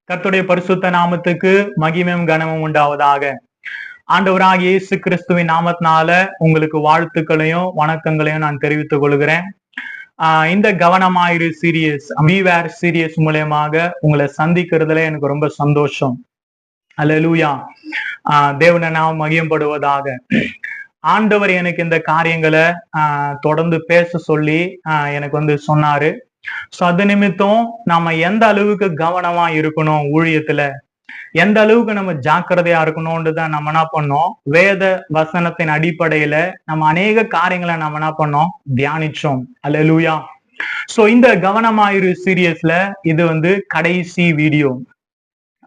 கர்த்தருடைய பரிசுத்த நாமத்துக்கு மகிமையும் கனமும் உண்டாவதாக. ஆண்டவராகிய இயேசு கிறிஸ்துவின் நாமத்தினால உங்களுக்கு வாழ்த்துக்களையும் வணக்கங்களையும் நான் தெரிவித்துக் கொள்கிறேன். இந்த கவனமாயிரு சீரியஸ் பீவேர் சீரியஸ் மூலயமாக உங்களை சந்திக்கிறதுல எனக்கு ரொம்ப சந்தோஷம். அல்லேலூயா. தேவனை நாம் மகிமைப்படுவதாக. ஆண்டவர் எனக்கு இந்த காரியங்களை தொடர்ந்து பேச சொல்லி எனக்கு சொன்னாரு. சோ அது நிமித்தம் நம்ம எந்த அளவுக்கு கவனமா இருக்கணும், ஊழியத்துல எந்த அளவுக்கு நம்ம ஜாக்கிரதையா இருக்கணும்ன்றத நம்ம என்ன பண்ணோம், வேத வசனத்தின் அடிப்படையில நம்ம அநேக காரியங்களை நம்ம என்ன பண்ணோம், தியானிச்சோம். அல்லேலூயா. சோ இந்த கவனமாயிரு சீரியஸ்ல இது கடைசி வீடியோ.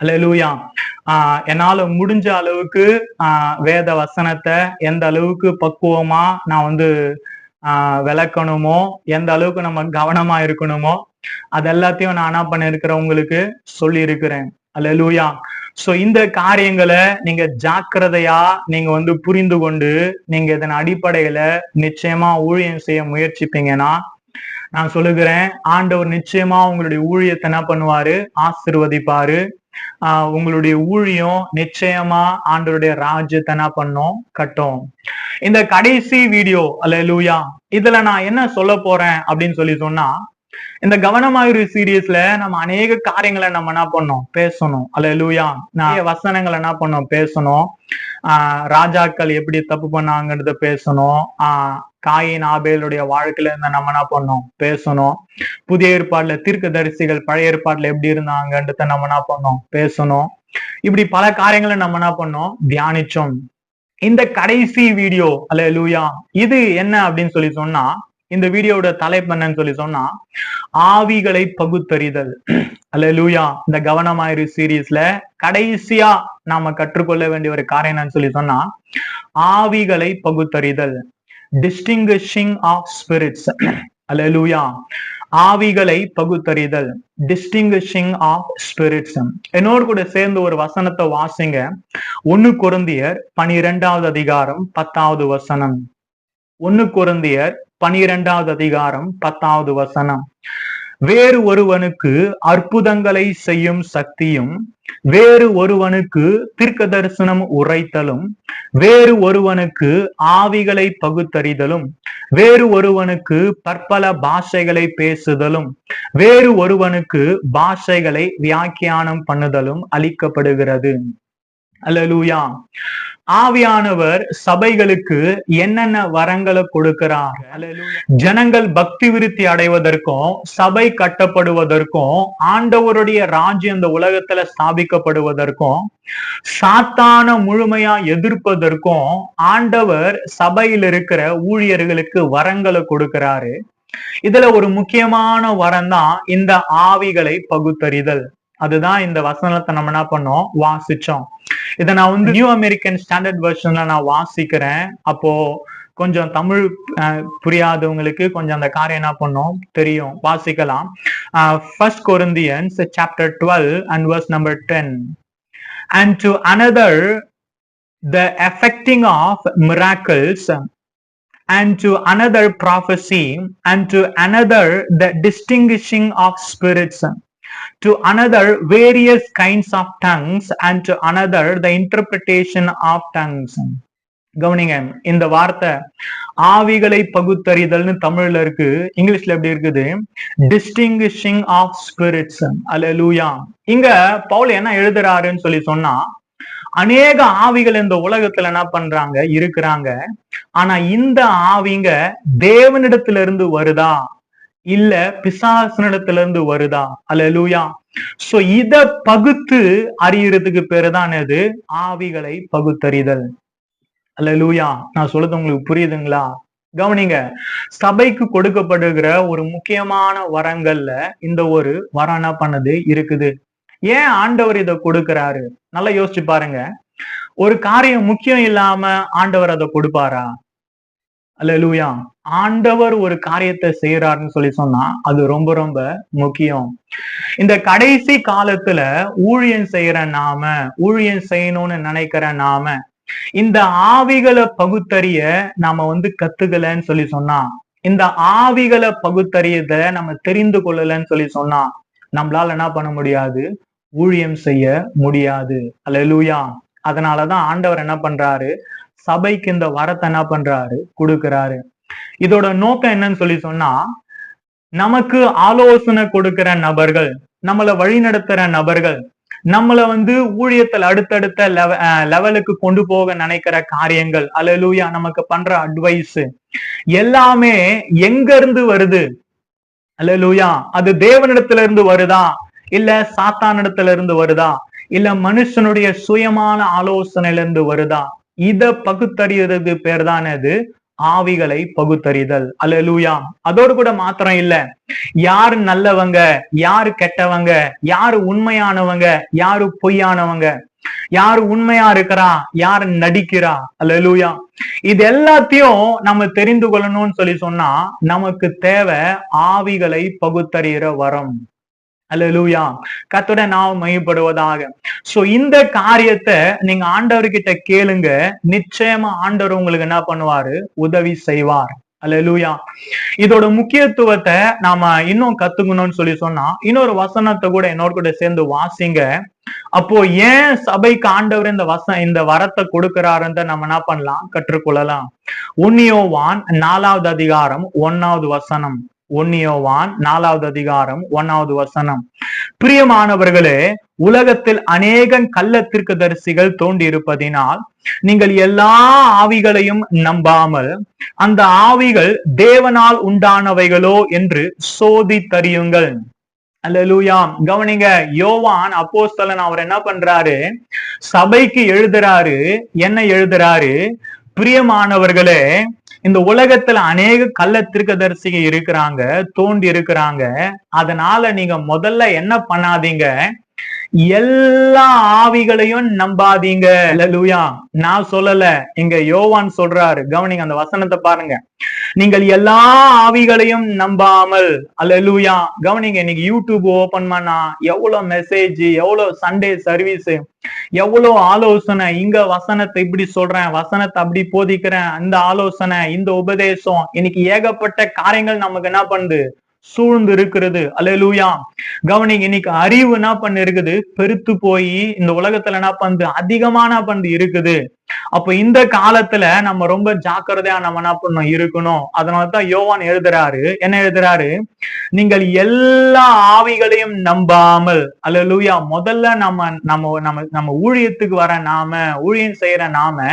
அல்லேலூயா. என்னால முடிஞ்ச அளவுக்கு வேத வசனத்தை எந்த அளவுக்கு பக்குவமா நான் விளக்கணுமோ, எந்த அளவுக்கு நம்ம கவனமா இருக்கணுமோ அது எல்லாத்தையும் நான் என்ன பண்ணிருக்கிறேன், உங்களுக்கு சொல்லி இருக்கிறேன். அல்லேலூயா. சோ இந்த காரியங்களை நீங்க ஜாக்கிரதையா நீங்க புரிந்து கொண்டு நீங்க இதன் அடிப்படையில நிச்சயமா ஊழியம் செய்ய முயற்சிப்பீங்கன்னா நான் சொல்லுகிறேன், ஆண்டவர் நிச்சயமா உங்களுடைய ஊழியத்தை என்ன பண்ணுவாரு, ஆசீர்வதிப்பாரு. உங்களுடைய ஊழியம் நிச்சயமா ஆண்டவருடைய ராஜ்யத்தை என்ன பண்ணும், கட்டும். இந்த கடைசி வீடியோ அல்லேலூயா, இதுல நான் என்ன சொல்ல போறேன் அப்படின்னு சொன்னா, இந்த கவனமாயிரு சீரியஸ்ல நம்ம அநேக காரியங்களை நம்ம என்ன பண்ணோம், பேசணும். அல்லேலூயா. நிறைய வசனங்களை என்ன பண்ணோம், பேசணும். ராஜாக்கள் எப்படி தப்பு பண்ணாங்கன்றத பேசணும். காயின் ஆபேலுடைய வாழ்க்கையில இருந்த நம்ம என்ன பண்ணோம், பேசணும். புதிய ஏற்பாடுல தீர்க்கதரிசிகள் பழைய ஏற்பாடுல எப்படி இருந்தாங்கன்றத நம்ம என்ன பண்ணோம், பேசணும். இப்படி பல காரியங்களை நம்ம என்ன பண்ணோம், தியானிச்சோம். இந்த கடைசி வீடியோ அல்லேலூயா, இது என்ன அப்படின்னு சொன்னா, இந்த வீடியோட தலைப்பு என்னன்னு சொன்னா, ஆவிகளை பகுத்தறிதல். அல்லேலூயா. இந்த கவனமாயிரு சீரீஸ்ல கடைசியா நாம கற்றுக்கொள்ள வேண்டிய ஒரு காரியம் என்னன்னு சொன்னா, ஆவிகளை பகுத்தறிதல், டிஸ்டிங்கிஷிங் ஆஃப் ஸ்பிரிட்ஸ். அல்லேலூயா. ஆவிகளை பகுத்தறிதல், டிஸ்டிங்கிஷிங் ஆஃப் ஸ்பிரிட்ஸ். என்னோடு கூட சேர்ந்து ஒரு வசனத்தை வாசிங்க. 1 கொரிந்தியர் 12வது அதிகாரம் 10வது வசனம். 1 கொரிந்தியர் 12வது அதிகாரம் 10வது வசனம். வேறு ஒருவனுக்கு அற்புதங்களை செய்யும் சக்தியும், வேறு ஒருவனுக்கு தீர்க்க தரிசனம் உரைத்தலும், வேறு ஒருவனுக்கு ஆவிகளை பகுத்தறிதலும், வேறு ஒருவனுக்கு பற்பல பாஷைகளை பேசுதலும், வேறு ஒருவனுக்கு பாஷைகளை வியாக்கியானம் பண்ணுதலும் அளிக்கப்படுகிறது. அல்லேலூயா. ஆவியானவர் சபைகளுக்கு என்னென்ன வரங்களை கொடுக்கிறார்? ஜனங்கள் பக்தி விருத்தி அடைவதற்கும், சபை கட்டப்படுவதற்கும், ஆண்டவருடைய ராஜ்யம் இந்த உலகத்துல ஸ்தாபிக்கப்படுவதற்கும், சாத்தான முழுமையா எதிர்ப்பதற்கும் ஆண்டவர் சபையில் இருக்கிற ஊழியர்களுக்கு வரங்களை கொடுக்கிறாரு. இதுல ஒரு முக்கியமான வரம் தான் இந்த ஆவிகளை பகுத்தறிதல். அதுதான் இந்த வசனத்தை நம்ம என்ன பண்ணோம், வாசிச்சோம். இதை நான் நியூ அமெரிக்கன் ஸ்டாண்டர்ட் வெர்ஷன்ல நான் வாசிக்கிறேன். அப்போ கொஞ்சம் தமிழ் புரியாதவங்களுக்கு கொஞ்சம் அந்த காரியம் என்ன பண்ணோம், தெரியும். வாசிக்கலாம். 1 Corinthians chapter 12 and verse number 10. And to another the effecting of miracles, and to another prophecy, and to another the distinguishing of spirits, to another various kinds of tongues, and to another the interpretation of tongues. கவனிங்க, இந்த வார்த்தை ஆவிகளை பகுத்தறிதல்னு தமிழ்ல இருக்கு. இங்கிலீஷ்ல எப்படி இருக்குது, டிஸ்டிங்கிஷிங் of spirits. அல்லேலூயா. இங்க பவுல் என்ன எழுதுறாருன்னு சொன்னா, அநேக ஆவிகள் இந்த உலகத்துல என்ன பண்றாங்க, இருக்கிறாங்க. ஆனா இந்த ஆவிங்க தேவனிடத்துல இருந்து வருதா, இல்ல பிசாசனிடத்துல இருந்து வருதா? அல்லேலூயா. சோ இத பகுத்து அறியறதுக்கு பேருதான் எது, ஆவிகளை பகுத்தறிதல். அல்லேலூயா. நான் சொல்றது உங்களுக்கு புரியுதுங்களா? கவனிங்க, சபைக்கு கொடுக்கப்படுகிற ஒரு முக்கியமான வரங்கள்ல இந்த ஒரு வரம் என்ன பண்ணது இருக்குது. ஏன் ஆண்டவர் இதை கொடுக்கிறாரு? நல்லா யோசிச்சு பாருங்க. ஒரு காரியம் முக்கியம் இல்லாம ஆண்டவர் அதை கொடுப்பாரா? அல்லேலூயா. ஆண்டவர் ஒரு காரியத்தை செய்யறாருன்னு சொன்னா அது ரொம்ப ரொம்ப முக்கியம். இந்த கடைசி காலத்துல ஊழியம் செய்யற நாம, ஊழியம் செய்யணும்னு நினைக்கிற நாம, இந்த ஆவிகளை பகுத்தறிய நாம கத்துக்கலன்னு சொன்னா, இந்த ஆவிகளை பகுத்தறியத நம்ம தெரிந்து கொள்ளலன்னு சொன்னா நம்மளால என்ன பண்ண முடியாது, ஊழியம் செய்ய முடியாது. அல்லேலூயா. அதனாலதான் ஆண்டவர் என்ன பண்றாரு, சபைக்கு இந்த வரத்தை என்ன பண்றாரு, கொடுக்கிறாரு. இதோட நோக்கம் என்னன்னு சொல்லி சொன்னா, நமக்கு ஆலோசனை கொடுக்கிற நபர்கள், நம்மளை வழி நடத்துற நபர்கள், நம்மள ஊழியத்தில் அடுத்தடுத்த லெவலுக்கு கொண்டு போக நினைக்கிற காரியங்கள், அல்லேலூயா, நமக்கு பண்ற அட்வைஸ் எல்லாமே எங்க இருந்து வருது? அல்லேலூயா. அது தேவனிடத்துல இருந்து வருதா, இல்ல சாத்தானிடத்துல இருந்து வருதா, இல்ல மனுஷனுடைய சுயமான ஆலோசனையில இருந்து வருதா? இத பகுத்தறியறது பேர் தான் அது ஆவிகளை பகுத்தறிதல். அல்லேலூயா. அதோடு கூட மாத்திரம் இல்ல, யாரு நல்லவங்க, யாரு கெட்டவங்க, யாரு உண்மையானவங்க, யாரு பொய்யானவங்க, யாரு உண்மையா இருக்கிறா, யாரு நடிக்கிறா, அல்லேலூயா, இது எல்லாத்தையும் நம்ம தெரிந்து கொள்ளணும்னு சொல்லி சொன்னா நமக்கு தேவை ஆவிகளை பகுத்தறிகிற வரம். அல்லேலூயா. கர்த்தருடைய நாமம் மகிமைப்படுவதாக. சோ இந்த காரியத்தை நீங்க ஆண்டவர்கிட்ட கேளுங்க, நிச்சயமா ஆண்டவர் உங்களுக்கு என்ன பண்ணுவாரு, உதவி செய்வார். அல்லேலூயா. இதோட முக்கியத்துவத்தை நாம இன்னும் கத்துக்கணும்னு சொல்லி சொன்னா இன்னொரு வசனத்தை கூட என்னோட கூட சேர்ந்து வாசிங்க. அப்போ ஏன் சபைக்கு ஆண்டவர் இந்த வரத்தை கொடுக்கிறாருன்ற நம்ம என்ன பண்ணலாம், கற்றுக்கொள்ளலாம். 1 யோவான் 4வது அதிகாரம் 1வது வசனம். 1 யோவான் 4வது அதிகாரம் 1வது வசனம். பிரியமானவர்களே, உலகத்தில் அநேக கள்ள தீர்க்கதரிசிகள் தோன்றி இருப்பதினால் நீங்கள் எல்லா ஆவிகளையும் நம்பாமல் அந்த ஆவிகள் தேவனால் உண்டானவைகளோ என்று சோதித்தறியுங்கள். அல்லேலூயா. கவனிங்க, யோவான் அப்போஸ்தலன் அவர் என்ன பண்றாரு, சபைக்கு எழுதுறாரு. என்ன எழுதுறாரு? பிரியமானவர்களே, இந்த உலகத்துல அநேக கள்ள தீர்க்கதரிசிகள் இருக்கிறாங்க, தோண்டி இருக்கிறாங்க. அதனால நீங்க முதல்ல என்ன பண்ணாதீங்க, எல்லா ஆவிகளையும் நம்பாதீங்க. அல்லேலூயா. நான் சொல்லல, இங்க யோவான் சொல்றாரு. கவனிங்க, அந்த வசனத்தை பாருங்க. நீங்கள் எல்லா ஆவிகளையும் நம்பாமல். அல்லேலூயா. கவனிங்க, இன்னைக்கு யூடியூப் ஓபன் பண்ணா எவ்வளவு மெசேஜ், எவ்வளவு சண்டே சர்வீஸ், எவ்வளவு ஆலோசனை. இங்க வசனத்தை இப்படி சொல்றேன், வசனத்தை அப்படி போதிக்கிறேன், இந்த ஆலோசனை, இந்த உபதேசம், இன்னைக்கு ஏகப்பட்ட காரியங்கள் நமக்கு என்ன பண்ணுது, சூழ்ந்து இருக்கிறது. அல்லேலூயா. கவனிங்க, இன்னைக்கு அறிவு என்ன பண்ண இருக்குது, பெருத்து போய் இந்த உலகத்துல என்ன பண்ணுது, அதிகமான இருக்குது. அப்ப இந்த காலத்துல நம்ம ரொம்ப ஜாக்கிரதையா நம்ம என்ன பண்ணணும், இருக்கணும். அதனாலதான் யோவான் எழுதுறாரு. என்ன எழுதுறாரு? நீங்கள் எல்லா ஆவிகளையும் நம்பாமல். அல்லேலூயா. முதல்ல நம்ம நம்ம நம்ம நம்ம ஊழியத்துக்கு வர நாம, ஊழியம் செய்யற நாம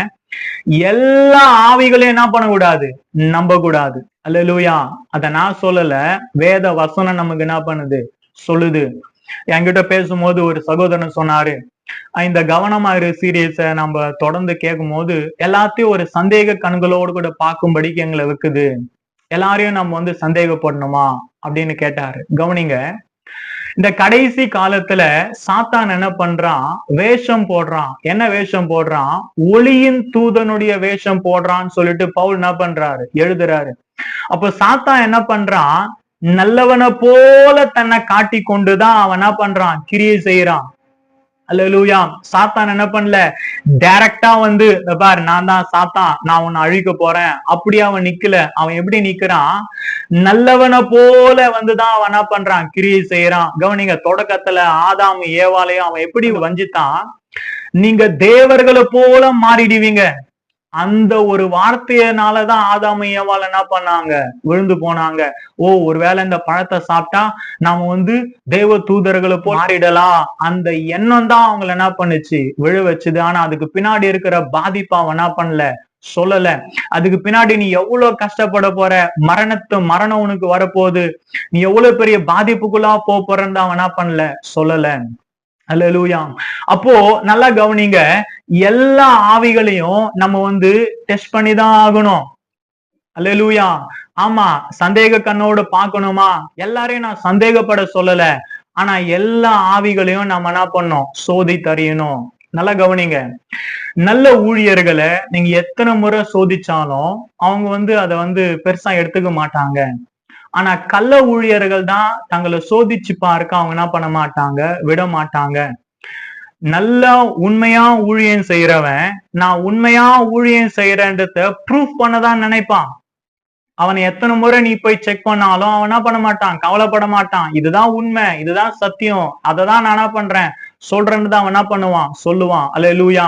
எல்லா ஆவிகளையும் என்ன பண்ணக்கூடாது, நம்ப கூடாது. அல்லேலூயா. அத நான் சொல்லல, வேத வசனம் நமக்கு என்ன பண்ணுது, சொல்லுது. என்கிட்ட பேசும்போது ஒரு சகோதரன் சொன்னாரு, இந்த கவனமா இரு சீரியஸ நம்ம தொடர்ந்து கேட்கும் போது எல்லாத்தையும் ஒரு சந்தேக கண்களோடு கூட பார்க்கும்படிக்கு எங்களை வைக்குது. எல்லாரையும் நம்ம சந்தேகப்படணுமா அப்படின்னு கேட்டாரு. கவனிங்க, இந்த கடைசி காலத்துல சாத்தான் என்ன பண்றான், வேஷம் போடுறான். என்ன வேஷம் போடுறான்? ஒளியின் தூதனுடைய வேஷம் போடுறான்னு சொல்லிட்டு பவுல் என்ன பண்றாரு, எழுதுறாரு. அப்ப சாத்தான் என்ன பண்றான், நல்லவனை போல தன்னை காட்டி கொண்டுதான் அவன் என்ன பண்றான், கிரியை செய்யறான். அல்லேலூயா. சாத்தான் என்ன பண்ணல, டைரக்டா பாரு நான் தான் சாத்தான், நான் உன்னை அழிக்க போறேன் அப்படி அவன் நிக்கல. அவன் எப்படி நிக்கிறான், நல்லவனை போல தான் அவன் என்ன பண்றான், கிரியை செய்யறான். கவனிங்க, தொடக்கத்துல ஆதாம் ஏவாளையும் அவன் எப்படி வஞ்சித்தான், நீங்க தேவர்களை போல மாறிடுவீங்க. அந்த ஒரு வார்த்தையினாலதான் ஆதாம் ஏவாள் என்ன பண்ணாங்க, விழுந்து போனாங்க. ஓ, ஒருவேளை இந்த பழத்தை சாப்பிட்டா நாம தேவ தூதர்களை போல் மாறிடலாம், அந்த எண்ணம் தான் அவங்களை என்ன பண்ணுச்சு, விழ வச்சுது. ஆனா அதுக்கு பின்னாடி இருக்கிற பாதிப்பா அவன் என்ன பண்ணல, சொல்லல. அதுக்கு பின்னாடி நீ எவ்வளவு கஷ்டப்பட போற, மரணம் உனக்கு வரப்போகுது, நீ எவ்வளவு பெரிய பாதிப்புக்குள்ளா போறன்னு அவன் என்ன பண்ணல, சொல்லல. அல்லேலூயா. அப்போ நல்லா கவனிங்க, எல்லா ஆவிகளையும் நம்ம டெஸ்ட் பண்ணிதான் ஆகணும். அல்லேலூயா. ஆமா, சந்தேக கண்ணோட பாக்கணுமா? எல்லாரையும் நான் சந்தேகப்பட சொல்லல, ஆனா எல்லா ஆவிகளையும் நம்ம என்ன பண்ணோம், சோதித்தறியணும். நல்லா கவனிங்க, நல்ல ஊழியர்களை நீங்க எத்தனை முறை சோதிச்சாலும் அவங்க அதை பெருசா எடுத்துக்க மாட்டாங்க. ஆனா கள்ள ஊழியர்கள் தான் தங்களை சோதிச்சு பார்க்க அவங்க என்ன பண்ண மாட்டாங்க, விட மாட்டாங்க. நல்லா உண்மையா ஊழியம் செய்யறவன், நான் உண்மையா ஊழியம் செய்யறன்றத ப்ரூஃப் பண்ணதான் நினைப்பான். அவனை எத்தனை முறை நீ போய் செக் பண்ணாலும் அவன் என்ன பண்ண மாட்டான், கவலைப்பட மாட்டான். இதுதான் உண்மை, இதுதான் சத்தியம், அததான் நான் என்ன பண்றேன், சொல்றேன்னு தான் அவன் என்ன பண்ணுவான், சொல்லுவான். அல்லேலூயா.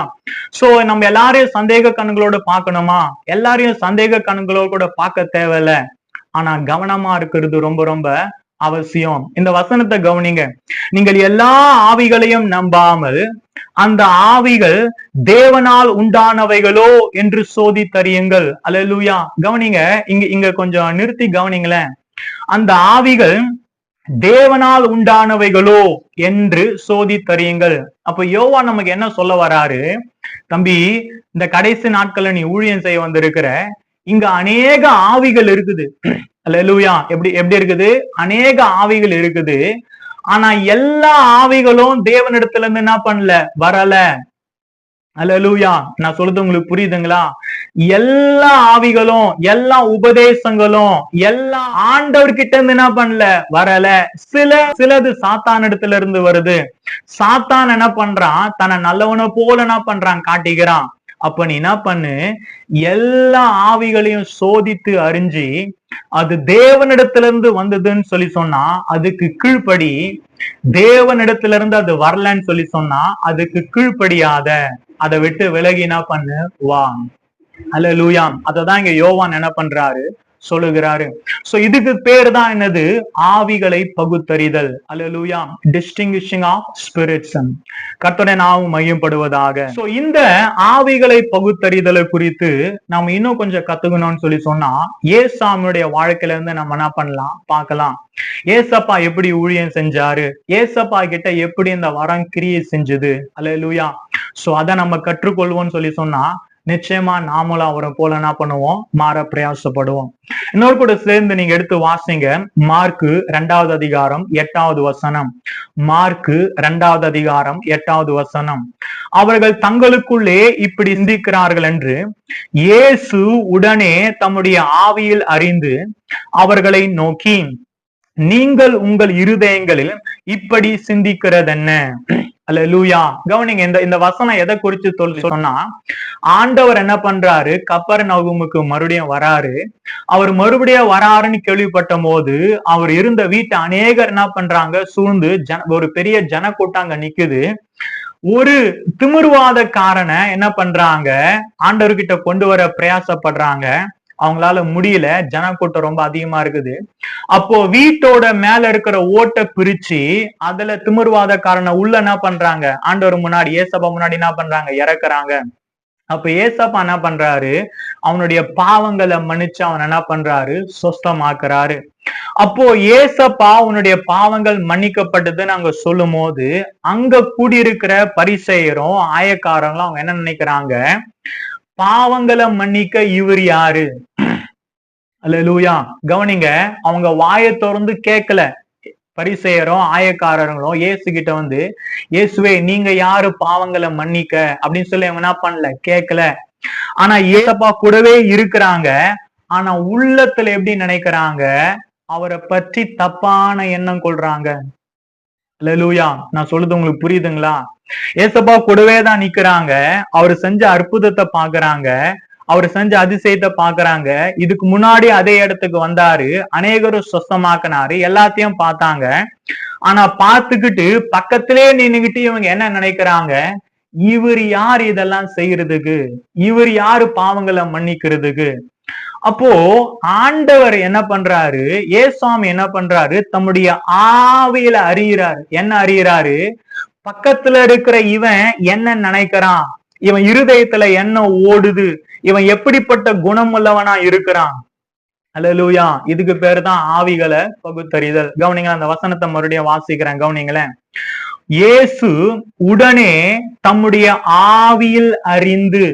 சோ நம்ம எல்லாரையும் சந்தேக கண்களோட பார்க்கணுமா? எல்லாரையும் சந்தேக கண்களோட கூட பார்க்க தேவையில்ல. ஆனா கவனமா இருக்கிறது ரொம்ப ரொம்ப அவசியம். இந்த வசனத்தை கவனிங்க. நீங்கள் எல்லா ஆவிகளையும் நம்பாமல் அந்த ஆவிகள் தேவனால் உண்டானவைகளோ என்று சோதித்தறியுங்கள். அல்லேலூயா. கவனிங்க, இங்க கொஞ்சம் நிறுத்தி கவனிங்களேன். அந்த ஆவிகள் தேவனால் உண்டானவைகளோ என்று சோதித்தறியுங்கள். அப்ப யோவான் நமக்கு என்ன சொல்ல வராரு? தம்பி, இந்த கடைசி நாட்கள்ல நீ ஊழியம் செய்ய வந்திருக்கிற, இங்க அநேக ஆவிகள் இருக்குது. அல்லேலூயா. எப்படி இருக்குது? அநேக ஆவிகள் இருக்குது. ஆனா எல்லா ஆவிகளும் தேவனிடத்துல இருந்து என்ன பண்ணல, வரல. அல்லேலூயா. நான் சொல்றது உங்களுக்கு புரியுதுங்களா? எல்லா ஆவிகளும், எல்லா உபதேசங்களும், எல்லா ஆண்டவர்கிட்ட இருந்து என்ன பண்ணல, வரல. சிலது சாத்தான் இடத்துல இருந்து வருது. சாத்தான் என்ன பண்றான், தன்னை நல்லவனை போல என்ன பண்றான், காட்டிக்கிறான். அப்ப நீ என்ன பண்ணு, எல்லா ஆவிகளையும் சோதித்து அறிஞ்சு அது தேவனிடத்திலிருந்து வந்ததுன்னு சொல்லி சொன்னா அதுக்கு கீழ்ப்படி. தேவனிடத்துல இருந்து அது வரலன்னு சொல்லி சொன்னா அதுக்கு கீழ்ப்படியாத, அதை விட்டு விலகி என்ன பண்ணு, வா. அல்லேலூயா. அததான் இங்க யோவான் என்ன பண்றாரு, சொல்லுகிறாரு. சோ இதுக்கு பேர் தான் என்னது, ஆவிகளை பகுத்தறிதல். அல்லேலூயா. Distinguishing of spirits. கர்த்தருடைய நாமம் மையப்படுவதாக. சோ இந்த ஆவிகளை பகுத்தறிதலை குறித்து நாம இன்னும் கொஞ்சம் கத்துக்கணும்னு சொல்லி சொன்னா ஏசாமியுடைய வாழ்க்கையில இருந்து நம்ம என்ன பண்ணலாம், பார்க்கலாம். ஏசப்பா எப்படி ஊழியம் செஞ்சாரு, ஏசப்பா கிட்ட எப்படி இந்த வரம் கிரியை செஞ்சது. அல்லேலூயா. சோ அதை நம்ம கற்றுக்கொள்வோம்னு சொல்லி சொன்னா நிச்சயமா நாமளும் அவரை போல என்ன பண்ணுவோம், மாற பிரயாசப்படுவோம். இன்னொரு கூட சேர்ந்து நீங்க எடுத்து வாசிங்க. மார்க்கு 2வது அதிகாரம் 8வது வசனம். மார்க்கு 2வது அதிகாரம் 8வது வசனம். அவர்கள் தங்களுக்குள்ளே இப்படி சிந்திக்கிறார்கள் என்று இயேசு உடனே தம்முடைய ஆவியில் அறிந்து அவர்களை நோக்கி, நீங்கள் உங்கள் இருதயங்களில் இப்படி சிந்திக்கிறதென்ன. அல்லேலூயா. கவனிங்க, இந்த வசனம் எதை குறித்து சொன்னா, ஆண்டவர் என்ன பண்றாரு, கப்பர்நகூமுக்கு மறுபடியும் வராரு. அவர் மறுபடியும் வராருன்னு கேள்விப்பட்ட போது அவர் இருந்த வீட்டை அநேகர் என்ன பண்றாங்க, சூழ்ந்து ஒரு பெரிய ஜனக்கூட்டம் அங்க நிக்குது. ஒரு திமிர்வாதக்காரனை என்ன பண்றாங்க, ஆண்டவர்கிட்ட கொண்டு வர பிரயாசப்படுறாங்க. அவங்களால முடியல, ஜனக்கூட்டம் ரொம்ப அதிகமா இருக்குது. அப்போ வீட்டோட மேல இருக்கிற ஓட்டை பிரிச்சு அதுல திமிர்வாதக்காரனை உள்ள என்ன பண்றாங்க, ஆண்டவர் முன்னாடி, ஏசப்பா முன்னாடி என்ன பண்றாங்க, இறக்குறாங்க. அப்ப ஏசப்பா என்ன பண்றாரு, அவனுடைய பாவங்களை மன்னிச்சு அவன் என்ன பண்றாரு, சொஸ்தமாக்குறாரு. அப்போ ஏசப்பா உன்னுடைய பாவங்கள் மன்னிக்கப்பட்டதுன்னு அங்க சொல்லும் போது அங்க கூடியிருக்கிற பரிசேயரும் ஆயக்காரங்களும் அவங்க என்ன நினைக்கிறாங்க, பாவங்களை மன்னிக்க இவர் யாரு. அல்லேலூயா. கவனிங்க, அவங்க வாயை திறந்து கேட்கல. பரிசேயரும் ஆயக்காரர்களும் இயேசு கிட்ட வந்து, இயேசுவே நீங்க யாரு பாவங்களை மன்னிக்க அப்படின்னு சொல்லி அவங்க என்ன பண்ணல, கேட்கல. ஆனா ஏசப்பா கூடவே இருக்கிறாங்க. ஆனா உள்ளத்துல எப்படி நினைக்கிறாங்க, அவரை பற்றி தப்பான எண்ணம் கொள்றாங்க. அல்லேலூயா. நான் சொல்றது உங்களுக்கு புரியுதுங்களா? ஏசப்பா கூடவே தான் நிக்கிறாங்க. அவரு செஞ்ச அற்புதத்தை பாக்குறாங்க, அவர் செஞ்ச அதிசயத்தை பாக்குறாங்க. இதுக்கு முன்னாடி அதே இடத்துக்கு வந்தாரு, அநேகரும் சொஸ்தமாக்குனாரு, எல்லாத்தையும் பார்த்தாங்க. ஆனா பார்த்துக்கிட்டு பக்கத்திலே நின்னுகிட்டு இவங்க என்ன நினைக்கிறாங்க, இவர் யார் இதெல்லாம் செய்யறதுக்கு, இவர் யாரு பாவங்களை மன்னிக்கிறதுக்கு. அப்போ ஆண்டவர் என்ன பண்றாரு, ஏசாமி என்ன பண்றாரு, தம்முடைய ஆவியில அறிகிறாரு. என்ன அறிகிறாரு, பக்கத்துல இருக்கிற இவன் என்ன நினைக்கிறான், இவன் இருதயத்துல என்ன ஓடுது, இவன் எப்படிப்பட்ட குணம் உள்ளவனா இருக்கிறான். அல்லேலூயா. இதுக்கு பேரு தான் ஆவிகளை பகுத்தறிதல். கவனிங்க, அந்த வசனத்தை மறுபடியும் வாசிக்கிறேன், கவனிங்களேன். இயேசு உடனே தம்முடைய ஆவியில் அறிந்து.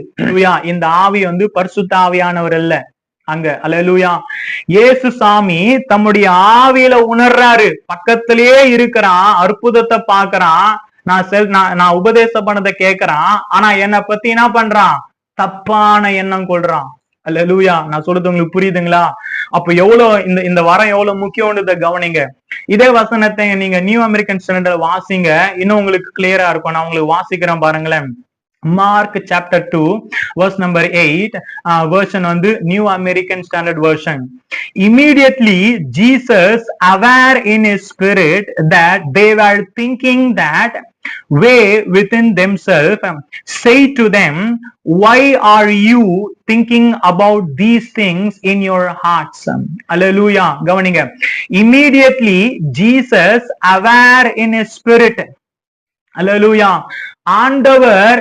இந்த ஆவி வந்து பரிசுத்த ஆவியானவர் அல்ல அங்க. அல்லேலூயா. இயேசு சாமி தம்முடைய ஆவியில உணர்றாரு, பக்கத்திலேயே இருக்கிறான், அற்புதத்தை பாக்குறான், நான் உபதேச பண்ணதை கேட்கிறான். ஆனா என்னை பத்தி என்ன பண்றான், தப்பான எண்ணம் கொள்றான். அல்லேலூயா. நான் சொல்றது உங்களுக்கு புரியுதுங்களா? அப்ப எவ்வளவு இந்த வரம் எவ்வளவு முக்கியம்ன்றத கவனிங்க. இதே வசனத்தை நீங்க நியூ அமெரிக்கன் ஸ்டாண்டர்ட்ல வாசிங்க, இன்னும் உங்களுக்கு கிளியரா இருக்கும். நான் உங்களுக்கு வாசிக்கிறேன் பாருங்களேன். Mark chapter 2 verse number 8 version வந்து New American Standard Version. Immediately Jesus aware in his spirit that they were thinking that way within themselves, say to them, why are you thinking about these things in your hearts? Hallelujah. கவனிங்க. Immediately Jesus aware in his spirit. Hallelujah. ஆண்டவர்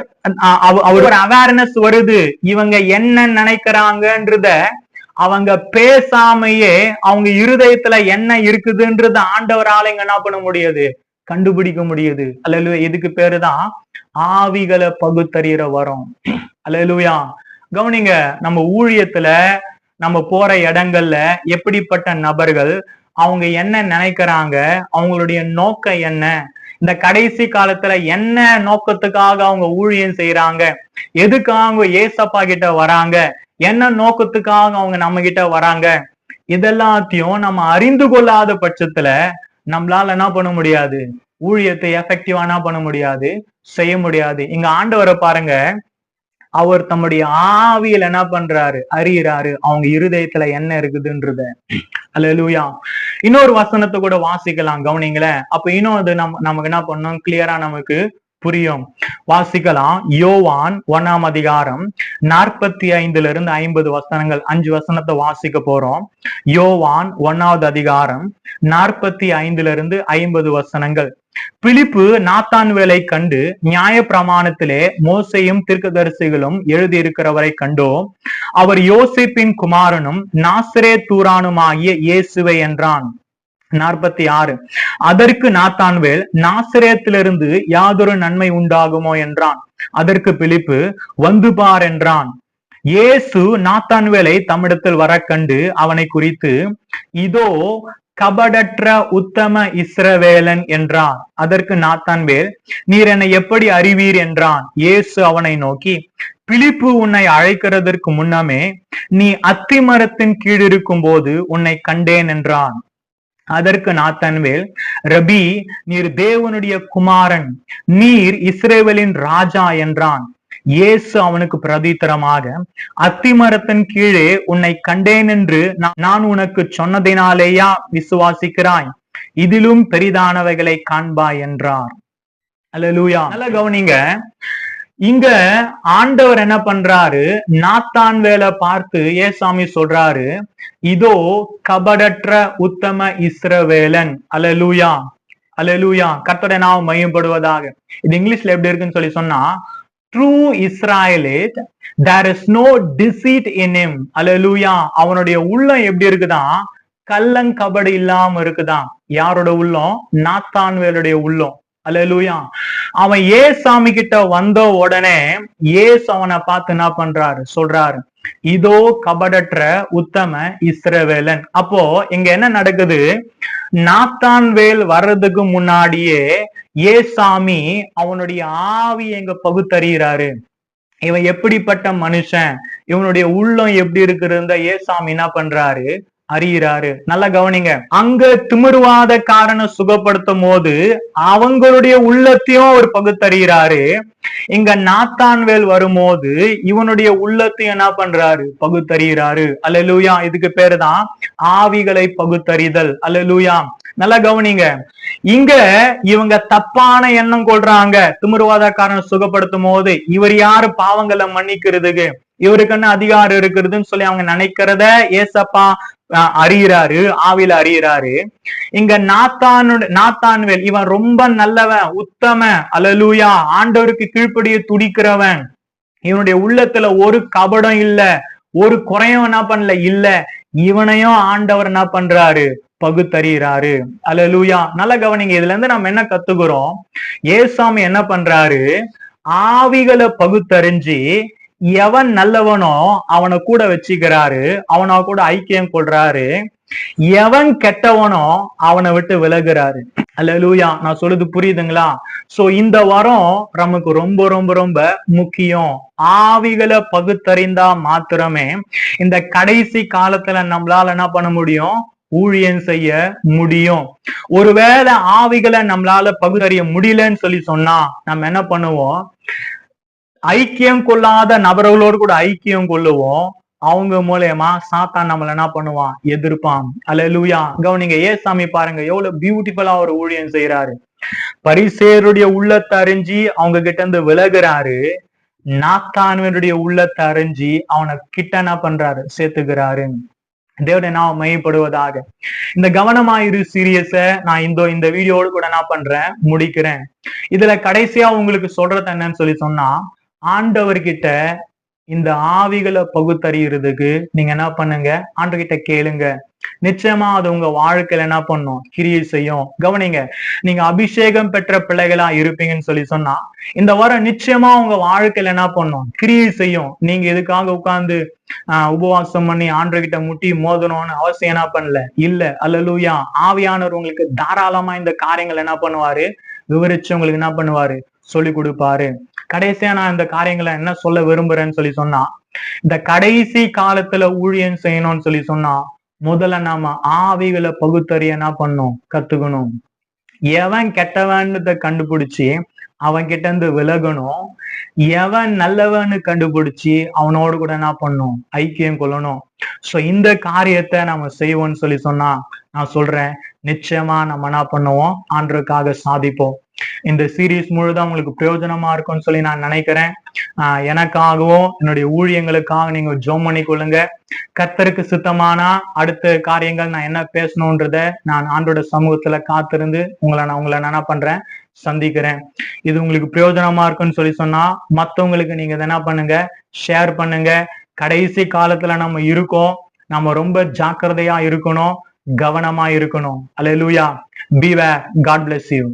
அவர் awareness வருது, இவங்க என்ன நினைக்கிறாங்கன்றத அவங்க பேசாமையே அவங்க இருதயத்துல என்ன இருக்குதுன்றது ஆண்டவரால இங்க என்ன பண்ண முடியாது, கண்டுபிடிக்க முடியுது. அல்லேலூயா. இதுக்கு பேருதான் ஆவிகளை பகுத்தறிகிற வரம். அல்லேலூயா. கவனிங்க, நம்ம ஊழியத்துல நம்ம போற இடங்கள்ல எப்படிப்பட்ட நபர்கள், அவங்க என்ன நினைக்கிறாங்க, அவங்களுடைய நோக்கம் என்ன, இந்த கடைசி காலத்துல என்ன நோக்கத்துக்காக அவங்க ஊழியம் செய்யறாங்க, எதுக்காக ஏசப்பா கிட்ட வராங்க, என்ன நோக்கத்துக்காக அவங்க நம்ம கிட்ட வராங்க, இதெல்லாத்தையும் நம்ம அறிந்து கொள்ளாத பட்சத்துல நம்மளால என்ன பண்ண முடியாது, ஊழியத்தை எஃபெக்டிவா என்ன பண்ண முடியாது, செய்ய முடியாது. இங்க ஆண்டவரை பாருங்க, அவர் தம்முடைய ஆவியில என்ன பண்றாரு, அறியறாரு அவங்க இருதயத்துல என்ன இருக்குதுன்றத. அல்லேலூயா. இன்னொரு வசனத்தை கூட வாசிக்கலாம், கவனிங்களேன். அப்ப இன்னும் அது நமக்கு என்ன பண்ணணும், கிளியரா நமக்கு புரியும். வாசிக்கலாம். யோவான் 1ஆம் அதிகாரம் 45 50 வசனங்கள், 5 வசனத்தை வாசிக்க போறோம். யோவான் 1ஆவது அதிகாரம் 45 50 வசனங்கள். பிலிப்பு நாத்தான்வேலை கண்டு, நியாய பிரமாணத்திலே மோசையும் தீர்க்கதரிசிகளும் எழுதியிருக்கிறவரை கண்டோம், அவர் யோசேப்பின் குமாரனும் நாசரேத்தூரானுமாகிய இயேசுவை என்றான். 46. அதற்கு நாத்தான்வேல், நாசரேத்திலிருந்து யாதொரு நன்மை உண்டாகுமோ என்றான். அதற்கு பிலிப்பு, வந்து பார் என்றான். இயேசு நாத்தான்வேலை தம்மிடத்தில் வர கண்டு அவனை குறித்து, இதோ கபடற்ற உத்தம இஸ்ரவேலன் என்றார். அதற்கு நாத்தான்வேல், நீர் என்னை எப்படி அறிவீர் என்றான். இயேசு அவனை நோக்கி, பிலிப்பு உன்னை அழைக்கிறதற்கு முன்னமே நீ அத்திமரத்தின் கீழ் இருக்கும் போது உன்னை கண்டேன் என்றான். அதற்கு நாத்தான்வேல், ரபி, நீர் தேவனுடைய குமாரன், நீர் இஸ்ரவேலின் ராஜா என்றான். இயேசு அவனுக்கு பிரதித்திரமாக, அத்திமரத்தின் கீழே உன்னை கண்டேன் என்று நான் உனக்கு சொன்னதினாலேயா விசுவாசிக்கிறாய்? இதிலும் பெரிதானவைகளை காண்பாய் என்றார். அல்லேலூயா. நல்ல கவனிங்க, இங்க ஆண்டவர் என்ன பண்றாரு, நாத்தான்வேலை பார்த்து ஏசாமி சொல்றாரு, இதோ கபடற்ற உத்தம இஸ்ரவேலன். அல்லேலூயா. அல்லேலூயா. கர்த்தருடைய நாமம் மையப்படுவதாக. இது இங்கிலீஷ்ல எப்படி இருக்குன்னு சொல்லி சொன்னா, true Israelite, there is no deceit in him. Hallelujah. அவனுடைய உள்ளம் எப்படி இருக்குதான், கள்ளங்கபடு இல்லாம இருக்குதான். யாரோட உள்ளம்? நாத்தான்வேலுடைய உள்ளம். அல்லேலூயா. அவன் ஏசாமி கிட்ட வந்த உடனே ஏசு அவனை பார்த்து என்ன பண்றாரு, சொல்றாரு, இதோ கபடற்ற உத்தம இஸ்ரவேலன். அப்போ இங்க என்ன நடக்குது, நாத்தான்வேல் வர்றதுக்கு முன்னாடியே ஏசாமி அவனுடைய ஆவி எங்க பகுத்தறிகிறாரு, இவன் எப்படிப்பட்ட மனுஷன், இவனுடைய உள்ளம் எப்படி இருக்குறத ஏசாமி என்ன பண்றாரு, அறிகிறாரு. நல்லா கவனிங்க, அங்க திமிர்வாத காரனை சுகப்படுத்தும் போது அவங்களுடைய உள்ளத்தையும் அவர் பகுத்தறிகிறாரு. இங்க நாத்தான்வேல் வரும்போது இவனுடைய உள்ளத்தையும் என்ன பண்றாரு, பகுத்தறிகிறாரு. அல்லேலூயா. இதுக்கு பேருதான் ஆவிகளை பகுத்தறிதல். அல்லேலூயா. நல்லா கவனிங்க, இங்க இவங்க தப்பான எண்ணம் கொள்றாங்க. திமிர்வாதக்காரன் சுகப்படுத்தும் போது இவர் யாரு பாவங்களை மன்னிக்கிறதுக்கு, இவருக்கு என்ன அதிகாரம் இருக்குதுன்னு சொல்லி அவங்க நினைக்கிறத ஏசப்பா அறிகிறாரு, ஆவில அறிகிறாரு. இங்க நாத்தான்வேல் இவன் ரொம்ப நல்லவன், உத்தம, அல்லேலூயா, ஆண்டவருக்கு கீழ்ப்படிய துடிக்கிறவன், இவனுடைய உள்ளத்துல ஒரு கபடம் இல்ல, ஒரு குறையும் என்ன பண்ணல இல்ல, இவனையும் ஆண்டவர் என்ன பண்றாரு, பகுத்தறிகிறாரு. அல்லேலூயா. நல்லா கவனிங்க, இதுல இருந்து நம்ம என்ன கத்துக்கிறோம், ஏசாமி என்ன பண்றாரு, ஆவிகளை பகுத்தறிஞ்சு எவன் நல்லவனோ அவனை கூட வச்சுக்கிறாரு, அவனை கூட ஐக்கியம் கொள்றாரு, எவன் கெட்டவனோ அவனை விட்டு விலகுறாரு. அல்லேலூயா. நான் சொல்லுது புரியுதுங்களா? சோ இந்த வாரம் நமக்கு ரொம்ப ரொம்ப ரொம்ப முக்கியம். ஆவிகளை பகுத்தறிந்தா மாத்திரமே இந்த கடைசி காலத்துல நம்மளால என்ன பண்ண முடியும், ஊழியம் செய்ய முடியும். ஒருவேளை ஆவிகளை நம்மளால பகுத்தறிய முடியலன்னு சொல்லி சொன்னா நம்ம என்ன பண்ணுவோம், ஐக்கியம் கொள்ளாத நபர்களோடு கூட ஐக்கியம் கொள்ளுவோம். அவங்க மூலமா சாத்தான் நம்மள என்ன பண்ணுவான், எதிர்ப்பான். அல்லேலூயா. கவனிங்க, ஏசாமி பாருங்க எவ்வளவு பியூட்டிஃபுல்லா ஒரு ஊழியம் செய்யறாரு. பரிசேருடைய உள்ளத்தை அறிஞ்சு அவங்க கிட்ட இருந்து விலகுறாரு. நாத்தானுடைய உள்ளத்தை அறிஞ்சு அவனை கிட்ட என்ன பண்றாரு, சேர்த்துக்கிறாரு. தேவனுடைய நாமம் மையப்படுவதாக. இந்த கவனமாயிரு சீரியஸ நான் இந்த வீடியோடு கூட என்ன பண்றேன், முடிக்கிறேன். இதுல கடைசியா உங்களுக்கு சொல்றது என்னன்னு சொன்னா, ஆண்டவர்கிட்ட இந்த ஆவிகளை பகுத்தறிகிறதுக்கு நீங்க என்ன பண்ணுங்க, ஆண்டவர்கிட்ட கேளுங்க. நிச்சயமா அது உங்க வாழ்க்கையில என்ன பண்ணும், கிரியை செய்யும். கவனிங்க, நீங்க அபிஷேகம் பெற்ற பிள்ளைகளா இருப்பீங்கன்னு சொன்னா இந்த வாரம் நிச்சயமா உங்க வாழ்க்கையில என்ன பண்ணும், கிரியை செய்யும். நீங்க எதுக்காக உட்கார்ந்து உபவாசம் பண்ணி ஆண்டவர்கிட்ட முட்டி மோதணும்னு அவசியம் என்ன பண்ணல, இல்ல. அல்லேலூயா. ஆவியானவர் உங்களுக்கு தாராளமா இந்த காரியங்கள் என்ன பண்ணுவாரு, விவரிச்சு உங்களுக்கு என்ன பண்ணுவாரு, சொல்லி கொடுப்பாரு. கடைசியா நான் இந்த காரியங்களை என்ன சொல்ல விரும்புறேன்னு சொன்னா, இந்த கடைசி காலத்துல ஊழியம் செய்யணும்னு சொன்னா முதல்ல நாம ஆவிகளை பகுத்தறிய என்ன பண்ணும், கத்துக்கணும். எவன் கெட்டவன்னு கண்டுபிடிச்சு அவன் கிட்ட இருந்து விலகணும். எவன் நல்லவன்னு கண்டுபிடிச்சு அவனோடு கூட என்ன பண்ணும், ஐக்கியம் கொள்ளணும். சோ இந்த காரியத்தை நம்ம செய்வோம்னு சொன்னா நான் சொல்றேன், நிச்சயமா நம்ம என்ன பண்ணுவோம், ஆண்டவருக்காக சாதிப்போம். இந்த சீரீஸ் முழுதான் உங்களுக்கு பிரயோஜனமா இருக்கும்னு நான் நினைக்கிறேன். எனக்காகவும் என்னுடைய ஊழியங்களுக்காக நீங்க ஜெபம் பண்ணி கொள்ளுங்க. கர்த்தருக்கு சித்தமானா அடுத்த காரியங்கள் நான் என்ன பேசணும்ன்றத நான் ஆண்டோட சமூகத்துல காத்திருந்து உங்களை என்ன பண்றேன், சந்திக்கிறேன். இது உங்களுக்கு பிரயோஜனமா இருக்குன்னு சொன்னா மத்தவங்களுக்கு நீங்க என்ன பண்ணுங்க, ஷேர் பண்ணுங்க. கடைசி காலத்துல நம்ம இருக்கோம், நம்ம ரொம்ப ஜாக்கிரதையா இருக்கணும், கவனமா இருக்கணும். அல்லேலூயா. Beware. God bless you.